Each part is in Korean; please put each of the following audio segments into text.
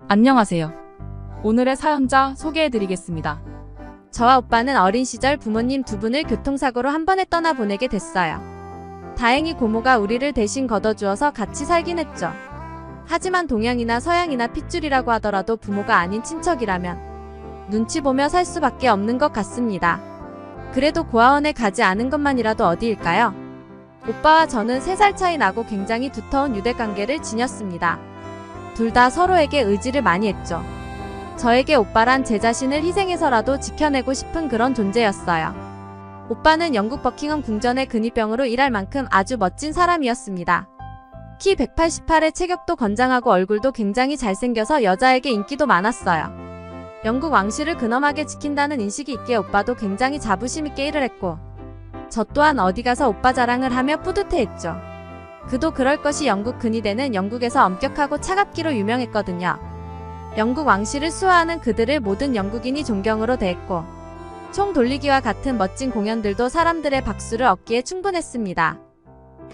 안녕하세요. 오늘의 사연자 소개해드리겠습니다. 저와 오빠는 어린 시절 부모님 두 분을 교통사고로 한 번에 떠나보내게 됐어요. 다행히 고모가 우리를 대신 걷어주어서 같이 살긴 했죠. 하지만 동양이나 서양이나 핏줄이라고 하더라도 부모가 아닌 친척이라면 눈치 보며 살 수밖에 없는 것 같습니다. 그래도 고아원에 가지 않은 것만이라도 어디일까요? 오빠와 저는 3살 차이 나고 굉장히 두터운 유대관계를 지녔습니다. 둘 다 서로에게 의지를 많이 했죠. 저에게 오빠란 제 자신을 희생해서라도 지켜내고 싶은 그런 존재였어요. 오빠는 영국 버킹엄 궁전의 근위병으로 일할 만큼 아주 멋진 사람이었습니다. 키 188에 체격도 건장하고 얼굴도 굉장히 잘생겨서 여자에게 인기도 많았어요. 영국 왕실을 근엄하게 지킨다는 인식이 있기에 오빠도 굉장히 자부심 있게 일을 했고 저 또한 어디 가서 오빠 자랑을 하며 뿌듯해했죠. 그도 그럴 것이 영국 근위대는 영국에서 엄격하고 차갑기로 유명했거든요. 영국 왕실을 수호하는 그들을 모든 영국인이 존경으로 대했고 총 돌리기와 같은 멋진 공연들도 사람들의 박수를 얻기에 충분했습니다.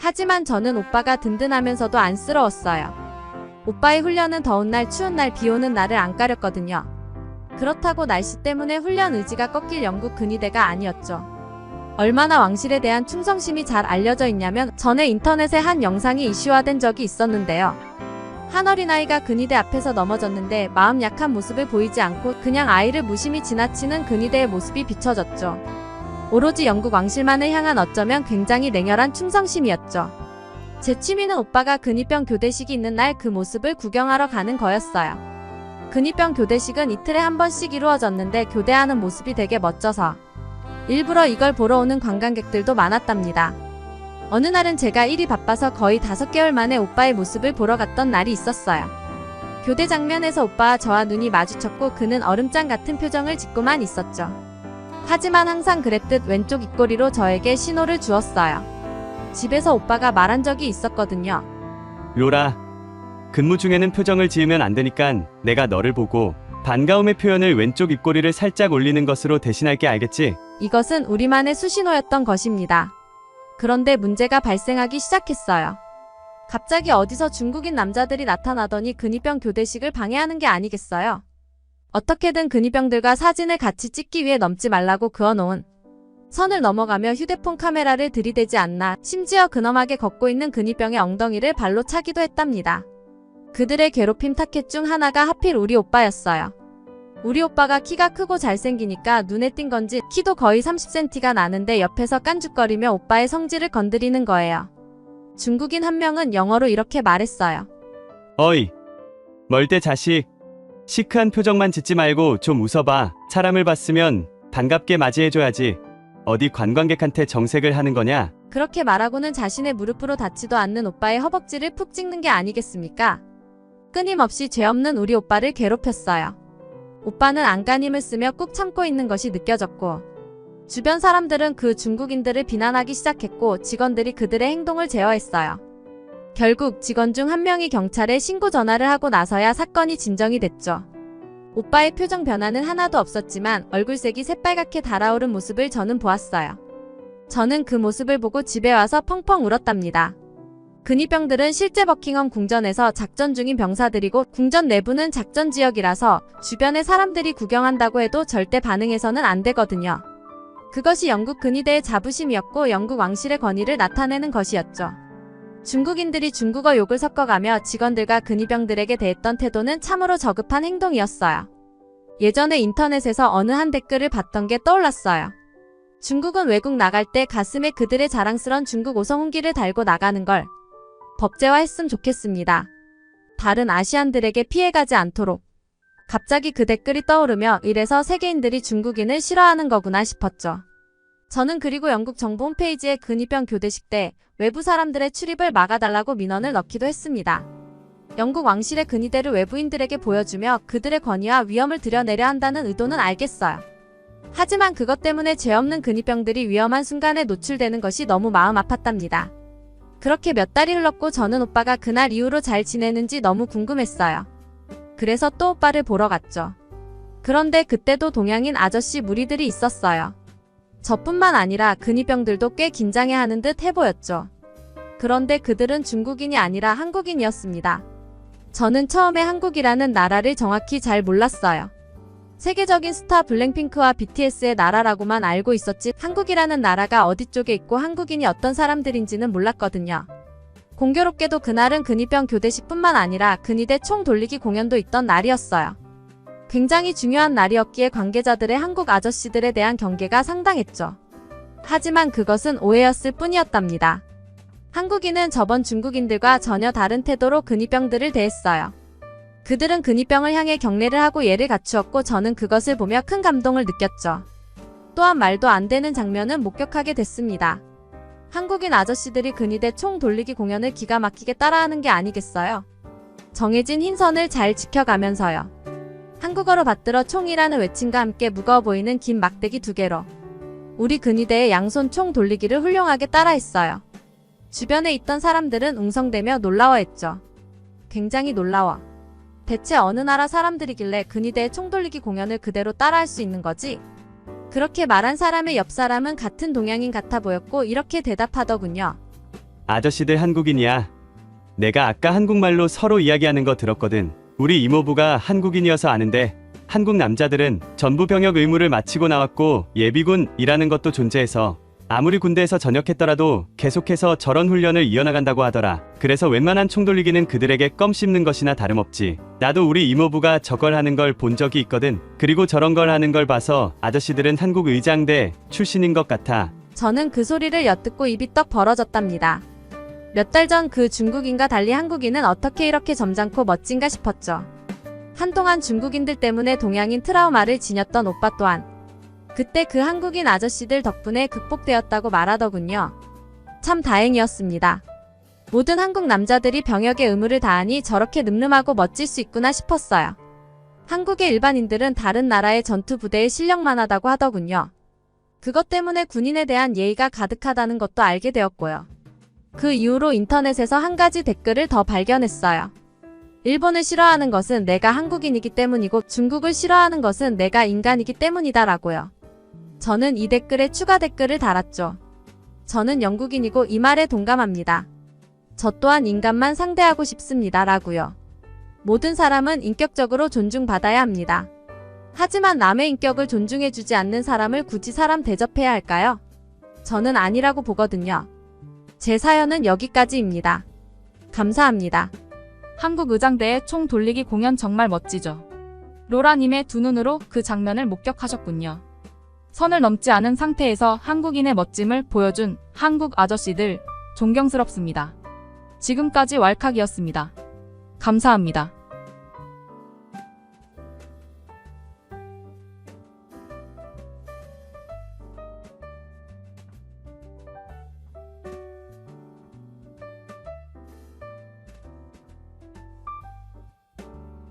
하지만 저는 오빠가 든든하면서도 안쓰러웠어요. 오빠의 훈련은 더운 날, 추운 날, 비 오는 날을 안 가렸거든요. 그렇다고 날씨 때문에 훈련 의지가 꺾일 영국 근위대가 아니었죠. 얼마나 왕실에 대한 충성심이 잘 알려져 있냐면 전에 인터넷에 한 영상이 이슈화된 적이 있었는데요. 한 어린아이가 근위대 앞에서 넘어졌는데 마음 약한 모습을 보이지 않고 그냥 아이를 무심히 지나치는 근위대의 모습이 비춰졌죠. 오로지 영국 왕실만을 향한 어쩌면 굉장히 냉혈한 충성심이었죠. 제 취미는 오빠가 근위병 교대식이 있는 날 그 모습을 구경하러 가는 거였어요. 근위병 교대식은 이틀에 한 번씩 이루어졌는데 교대하는 모습이 되게 멋져서 일부러 이걸 보러 오는 관광객들도 많았답니다. 어느 날은 제가 일이 바빠서 거의 5개월 만에 오빠의 모습을 보러 갔던 날이 있었어요. 교대 장면에서 오빠와 저와 눈이 마주쳤고 그는 얼음장 같은 표정을 짓고만 있었죠. 하지만 항상 그랬듯 왼쪽 입꼬리로 저에게 신호를 주었어요. 집에서 오빠가 말한 적이 있었거든요. 로라, 근무 중에는 표정을 지으면 안 되니까 내가 너를 보고 반가움의 표현을 왼쪽 입꼬리를 살짝 올리는 것으로 대신할게, 알겠지? 이것은 우리만의 수신호였던 것입니다. 그런데 문제가 발생하기 시작했어요. 갑자기 어디서 중국인 남자들이 나타나더니 근위병 교대식을 방해하는 게 아니겠어요? 어떻게든 근위병들과 사진을 같이 찍기 위해 넘지 말라고 그어놓은 선을 넘어가며 휴대폰 카메라를 들이대지 않나, 심지어 근엄하게 걷고 있는 근위병의 엉덩이를 발로 차기도 했답니다. 그들의 괴롭힘 타켓 중 하나가 하필 우리 오빠였어요. 우리 오빠가 키가 크고 잘생기니까 눈에 띈 건지 키도 거의 30cm가 나는데 옆에서 깐죽거리며 오빠의 성질을 건드리는 거예요. 중국인 한 명은 영어로 이렇게 말했어요. 어이, 멀대 자식. 시크한 표정만 짓지 말고 좀 웃어봐. 사람을 봤으면 반갑게 맞이해줘야지. 어디 관광객한테 정색을 하는 거냐? 그렇게 말하고는 자신의 무릎으로 닿지도 않는 오빠의 허벅지를 푹 찍는 게 아니겠습니까? 끊임없이 죄 없는 우리 오빠를 괴롭혔어요. 오빠는 안간힘을 쓰며 꾹 참고 있는 것이 느껴졌고 주변 사람들은 그 중국인들을 비난하기 시작했고 직원들이 그들의 행동을 제어했어요. 결국 직원 중 한 명이 경찰에 신고 전화를 하고 나서야 사건이 진정이 됐죠. 오빠의 표정 변화는 하나도 없었지만 얼굴색이 새빨갛게 달아오른 모습을 저는 보았어요. 저는 그 모습을 보고 집에 와서 펑펑 울었답니다. 근위병들은 실제 버킹엄 궁전에서 작전 중인 병사들이고 궁전 내부는 작전 지역이라서 주변의 사람들이 구경한다고 해도 절대 반응해서는 안 되거든요. 그것이 영국 근위대의 자부심이었고 영국 왕실의 권위를 나타내는 것이었죠. 중국인들이 중국어 욕을 섞어가며 직원들과 근위병들에게 대했던 태도는 참으로 저급한 행동이었어요. 예전에 인터넷에서 어느 한 댓글을 봤던 게 떠올랐어요. 중국은 외국 나갈 때 가슴에 그들의 자랑스런 중국 오성훈기를 달고 나가는 걸 법제화했으면 좋겠습니다. 다른 아시안들에게 피해가지 않도록. 갑자기 그 댓글이 떠오르며 이래서 세계인들이 중국인을 싫어하는 거구나 싶었죠. 저는 그리고 영국 정부 홈페이지에 근위병 교대식 때 외부 사람들의 출입을 막아달라고 민원을 넣기도 했습니다. 영국 왕실의 근위대를 외부인들에게 보여주며 그들의 권위와 위험을 드러내려 한다는 의도는 알겠어요. 하지만 그것 때문에 죄 없는 근위병들이 위험한 순간에 노출되는 것이 너무 마음 아팠답니다. 그렇게 몇 달이 흘렀고 저는 오빠가 그날 이후로 잘 지내는지 너무 궁금했어요. 그래서 또 오빠를 보러 갔죠. 그런데 그때도 동양인 아저씨 무리들이 있었어요. 저뿐만 아니라 근위병들도 꽤 긴장해하는 듯 해보였죠. 그런데 그들은 중국인이 아니라 한국인이었습니다. 저는 처음에 한국이라는 나라를 정확히 잘 몰랐어요. 세계적인 스타 블랙핑크와 BTS의 나라라고만 알고 있었지 한국이라는 나라가 어디 쪽에 있고 한국인이 어떤 사람들인지는 몰랐거든요. 공교롭게도 그날은 근위병 교대식뿐만 아니라 근위대 총 돌리기 공연도 있던 날이었어요. 굉장히 중요한 날이었기에 관계자들의 한국 아저씨들에 대한 경계가 상당했죠. 하지만 그것은 오해였을 뿐이었답니다. 한국인은 저번 중국인들과 전혀 다른 태도로 근위병들을 대했어요. 그들은 근위병을 향해 경례를 하고 예를 갖추었고 저는 그것을 보며 큰 감동을 느꼈죠. 또한 말도 안 되는 장면은 목격하게 됐습니다. 한국인 아저씨들이 근위대 총 돌리기 공연을 기가 막히게 따라하는 게 아니겠어요? 정해진 흰 선을 잘 지켜가면서요. 한국어로 받들어 총이라는 외침과 함께 무거워 보이는 긴 막대기 2개로 우리 근위대의 양손 총 돌리기를 훌륭하게 따라했어요. 주변에 있던 사람들은 웅성대며 놀라워했죠. 굉장히 놀라워. 대체 어느 나라 사람들이길래 근위대의 총 돌리기 공연을 그대로 따라할 수 있는 거지? 그렇게 말한 사람의 옆 사람은 같은 동양인 같아 보였고 이렇게 대답하더군요. 아저씨들 한국인이야. 내가 아까 한국말로 서로 이야기하는 거 들었거든. 우리 이모부가 한국인이어서 아는데 한국 남자들은 전부 병역 의무를 마치고 나왔고 예비군이라는 것도 존재해서 아무리 군대에서 전역했더라도 계속해서 저런 훈련을 이어나간다고 하더라. 그래서 웬만한 총 돌리기는 그들에게 껌 씹는 것이나 다름없지. 나도 우리 이모부가 저걸 하는 걸 본 적이 있거든. 그리고 저런 걸 하는 걸 봐서 아저씨들은 한국 의장대 출신인 것 같아. 저는 그 소리를 엿듣고 입이 떡 벌어졌답니다. 몇 달 전 그 중국인과 달리 한국인은 어떻게 이렇게 점잖고 멋진가 싶었죠. 한동안 중국인들 때문에 동양인 트라우마를 지녔던 오빠 또한 그때 그 한국인 아저씨들 덕분에 극복되었다고 말하더군요. 참 다행이었습니다. 모든 한국 남자들이 병역의 의무를 다하니 저렇게 늠름하고 멋질 수 있구나 싶었어요. 한국의 일반인들은 다른 나라의 전투 부대의 실력만 하다고 하더군요. 그것 때문에 군인에 대한 예의가 가득하다는 것도 알게 되었고요. 그 이후로 인터넷에서 한 가지 댓글을 더 발견했어요. 일본을 싫어하는 것은 내가 한국인이기 때문이고 중국을 싫어하는 것은 내가 인간이기 때문이다라고요. 저는 이 댓글에 추가 댓글을 달았죠. 저는 영국인이고 이 말에 동감합니다. 저 또한 인간만 상대하고 싶습니다. 라고요. 모든 사람은 인격적으로 존중받아야 합니다. 하지만 남의 인격을 존중해주지 않는 사람을 굳이 사람 대접해야 할까요? 저는 아니라고 보거든요. 제 사연은 여기까지입니다. 감사합니다. 한국 의장대의 총 돌리기 공연 정말 멋지죠. 로라님의 두 눈으로 그 장면을 목격하셨군요. 선을 넘지 않은 상태에서 한국인의 멋짐을 보여준 한국 아저씨들 존경스럽습니다. 지금까지 왈칵이었습니다. 감사합니다.